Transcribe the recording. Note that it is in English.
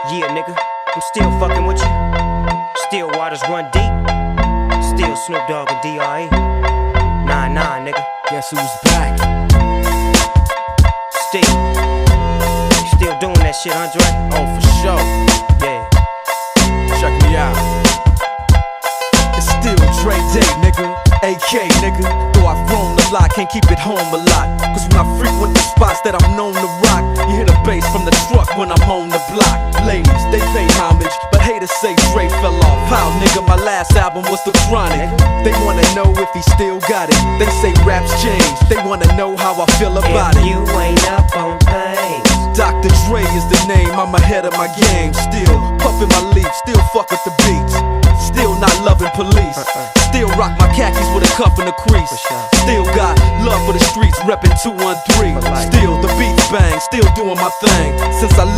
Yeah, nigga, I'm still fucking with you. Still waters run deep. Still Snoop Dogg and D.R.E. Nah, nigga. Guess who's back? Still doing that shit, Andre? Oh, for sure. Yeah. Check me out. It's still Dre Day, nigga. AK, nigga. Though I've grown a lot, can't keep it home a lot. Cause when I frequent the spots that I'm known to rock, you hear the bass from the truck when I'm on the block. Ladies, they pay homage, but haters say Dre fell off. How, nigga, my last album was The Chronic. They wanna know if he still got it. They say raps change, they wanna know how I feel about If it. you ain't up on pace, Dr. Dre is the name, I'm ahead of my game. Still puffin' my leaf, still fuck with the beats. Still not loving police. Still rock my khakis with a cuff and a crease. Still got love for the streets, reppin' 213. Still the beats bang, still doing my thing. Since I